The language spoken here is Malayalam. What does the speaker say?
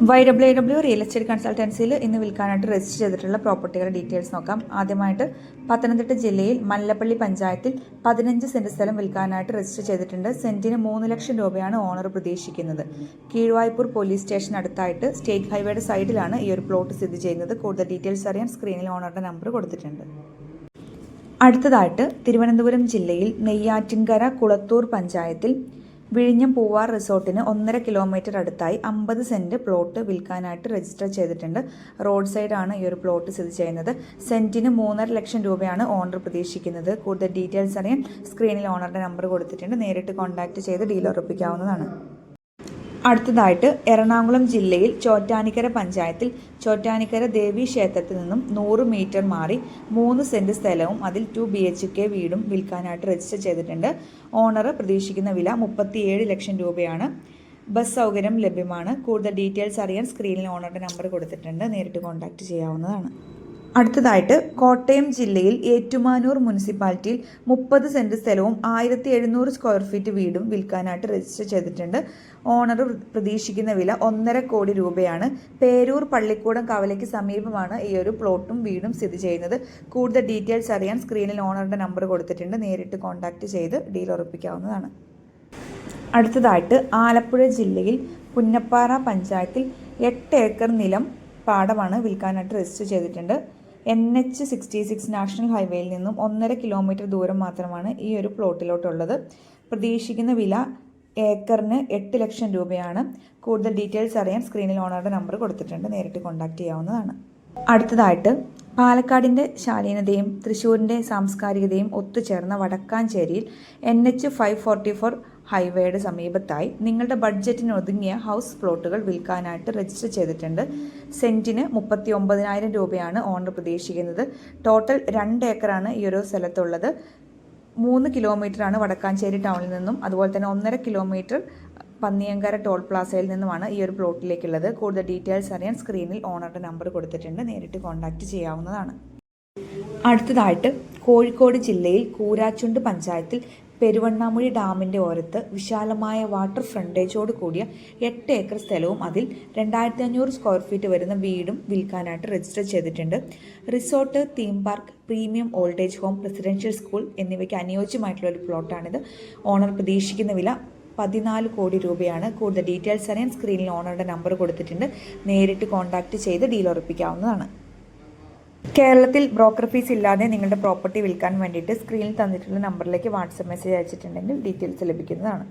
YWW റിയൽ എസ്റ്റേറ്റ് കൺസൾട്ടൻസിയിൽ ഇന്ന് വിൽക്കാനായിട്ട് രജിസ്റ്റർ ചെയ്തിട്ടുള്ള പ്രോപ്പർട്ടികളുടെ ഡീറ്റെയിൽസ് നോക്കാം. ആദ്യമായിട്ട് പത്തനംതിട്ട ജില്ലയിൽ മല്ലപ്പള്ളി പഞ്ചായത്തിൽ 15 സെന്റ് സ്ഥലം വിൽക്കാനായിട്ട് രജിസ്റ്റർ ചെയ്തിട്ടുണ്ട്. സെന്റിന് 3 ലക്ഷം രൂപയാണ് ഓണർ പ്രതീക്ഷിക്കുന്നത്. കീഴ്വായ്പൂർ പോലീസ് സ്റ്റേഷൻ അടുത്തായിട്ട് സ്റ്റേറ്റ് ഹൈവേയുടെ സൈഡിലാണ് ഈ ഒരു പ്ലോട്ട് സ്ഥിതി ചെയ്യുന്നത്. കൂടുതൽ ഡീറ്റെയിൽസ് അറിയാൻ സ്ക്രീനിൽ ഓണറുടെ നമ്പർ കൊടുത്തിട്ടുണ്ട്. അടുത്തതായിട്ട് തിരുവനന്തപുരം ജില്ലയിൽ നെയ്യാറ്റിൻകര കുളത്തൂർ പഞ്ചായത്തിൽ വിഴിഞ്ഞം പൂവാർ റിസോർട്ടിന് 1.5 കിലോമീറ്റർ അടുത്തായി 50 സെന്റ് പ്ലോട്ട് വിൽക്കാനായിട്ട് രജിസ്റ്റർ ചെയ്തിട്ടുണ്ട്. റോഡ് സൈഡാണ് ഈ ഒരു പ്ലോട്ട് സ്ഥിതി ചെയ്യുന്നത്. സെന്റിന് 3.5 ലക്ഷം രൂപയാണ് ഓണർ പ്രതീക്ഷിക്കുന്നത്. കൂടുതൽ ഡീറ്റെയിൽസ് അറിയാൻ സ്ക്രീനിൽ ഓണറുടെ നമ്പർ കൊടുത്തിട്ടുണ്ട്. നേരിട്ട് കോൺടാക്ട് ചെയ്ത് ഡീൽ ഉറപ്പിക്കാവുന്നതാണ്. അടുത്തതായിട്ട് എറണാകുളം ജില്ലയിൽ ചോറ്റാനിക്കര പഞ്ചായത്തിൽ ചോറ്റാനിക്കര ദേവി ക്ഷേത്രത്തിൽ നിന്നും 100 മീറ്റർ മാറി 3 സെന്റ് സ്ഥലവും അതിൽ 2 BHK വീടും വിൽക്കാനായിട്ട് രജിസ്റ്റർ ചെയ്തിട്ടുണ്ട്. ഓണർ പ്രതീക്ഷിക്കുന്ന വില 37 ലക്ഷം രൂപയാണ്. ബസ് സൗകര്യം ലഭ്യമാണ്. കൂടുതൽ ഡീറ്റെയിൽസ് അറിയാൻ സ്ക്രീനിൽ ഓണറുടെ നമ്പർ കൊടുത്തിട്ടുണ്ട്. നേരിട്ട് കോൺടാക്ട് ചെയ്യാവുന്നതാണ്. അടുത്തതായിട്ട് കോട്ടയം ജില്ലയിൽ ഏറ്റുമാനൂർ മുനിസിപ്പാലിറ്റിയിൽ 30 സെന്റ് സ്ഥലവും 1700 സ്ക്വയർ ഫീറ്റ് വീടും വിൽക്കാനായിട്ട് രജിസ്റ്റർ ചെയ്തിട്ടുണ്ട്. ഓണർ പ്രതീക്ഷിക്കുന്ന വില 1.5 കോടി രൂപയാണ്. പേരൂർ പള്ളിക്കൂടം കവലയ്ക്ക് സമീപമാണ് ഈ ഒരു പ്ലോട്ടും വീടും സ്ഥിതി ചെയ്യുന്നത്. കൂടുതൽ ഡീറ്റെയിൽസ് അറിയാൻ സ്ക്രീനിൽ ഓണറുടെ നമ്പർ കൊടുത്തിട്ടുണ്ട്. നേരിട്ട് കോൺടാക്ട് ചെയ്ത് ഡീൽ ഉറപ്പിക്കാവുന്നതാണ്. അടുത്തതായിട്ട് ആലപ്പുഴ ജില്ലയിൽ പുന്നപ്പാറ പഞ്ചായത്തിൽ 8 ഏക്കർ നിലം പാടമാണ് വിൽക്കാനായിട്ട് രജിസ്റ്റർ ചെയ്തിട്ടുണ്ട്. NH66 നാഷണൽ ഹൈവേയിൽ നിന്നും 1.5 കിലോമീറ്റർ ദൂരം മാത്രമാണ് ഈ ഒരു പ്ലോട്ടിലോട്ടുള്ളത്. പ്രതീക്ഷിക്കുന്ന വില ഏക്കറിന് 8 ലക്ഷം രൂപയാണ്. കൂടുതൽ ഡീറ്റെയിൽസ് അറിയാൻ സ്ക്രീനിൽ ഓണറുടെ നമ്പർ കൊടുത്തിട്ടുണ്ട്. നേരിട്ട് കോൺടാക്ട് ചെയ്യാവുന്നതാണ്. അടുത്തതായിട്ട് പാലക്കാടിൻ്റെ ശാലീനതയും തൃശ്ശൂരിൻ്റെ സാംസ്കാരികതയും ഒത്തുചേർന്ന വടക്കാഞ്ചേരിയിൽ NH544 ഹൈവേയുടെ സമീപത്തായി നിങ്ങളുടെ ബഡ്ജറ്റിന് ഒതുങ്ങിയ ഹൗസ് പ്ലോട്ടുകൾ വിൽക്കാനായിട്ട് രജിസ്റ്റർ ചെയ്തിട്ടുണ്ട്. സെന്റിന് 39,000 രൂപയാണ് ഓണർ പ്രതീക്ഷിക്കുന്നത്. ടോട്ടൽ 2 ഏക്കറാണ് ഈ ഒരു സ്ഥലത്തുള്ളത്. 3 കിലോമീറ്ററാണ് വടക്കാഞ്ചേരി ടൗണിൽ നിന്നും, അതുപോലെ തന്നെ 1.5 കിലോമീറ്റർ പന്നിയങ്കര ടോൾ പ്ലാസയിൽ നിന്നുമാണ് ഈ ഒരു പ്ലോട്ടിലേക്കുള്ളത്. കൂടുതൽ ഡീറ്റെയിൽസ് അറിയാൻ സ്ക്രീനിൽ ഓണറുടെ നമ്പർ കൊടുത്തിട്ടുണ്ട്. നേരിട്ട് കോൺടാക്ട് ചെയ്യാവുന്നതാണ്. അടുത്തതായിട്ട് കോഴിക്കോട് ജില്ലയിൽ കൂരാച്ചുണ്ട് പഞ്ചായത്തിൽ പെരുവണ്ണാമുഴി ഡാമിൻ്റെ ഓരത്ത് വിശാലമായ വാട്ടർ ഫ്രണ്ടേജോട് കൂടിയ 8 ഏക്കർ സ്ഥലവും അതിൽ 2500 സ്ക്വയർ ഫീറ്റ് വരുന്ന വീടും വിൽക്കാനായിട്ട് രജിസ്റ്റർ ചെയ്തിട്ടുണ്ട്. Resort, theme park, premium old age home, residential school എന്നിവയ്ക്ക് അനുയോജ്യമായിട്ടുള്ള ഒരു പ്ലോട്ടാണിത്. ഓണർ പ്രതീക്ഷിക്കുന്ന വില 14 കോടി രൂപയാണ്. കൂടുതൽ ഡീറ്റെയിൽസ് അറിയാൻ സ്ക്രീനിൽ ഓണറുടെ നമ്പർ കൊടുത്തിട്ടുണ്ട്. നേരിട്ട് കോൺടാക്ട് ചെയ്ത് ഡീൽ ഉറപ്പിക്കാവുന്നതാണ്. കേരളത്തിൽ ബ്രോക്കർ ഫീസ് ഇല്ലാതെ നിങ്ങളുടെ പ്രോപ്പർട്ടി വിൽക്കാൻ വേണ്ടിയിട്ട് സ്ക്രീനിൽ തന്നിട്ടുള്ള നമ്പറിലേക്ക് വാട്സപ്പ് മെസ്സേജ് അയച്ചിട്ടുണ്ടെങ്കിൽ ഡീറ്റെയിൽസ് ലഭിക്കുന്നതാണ്.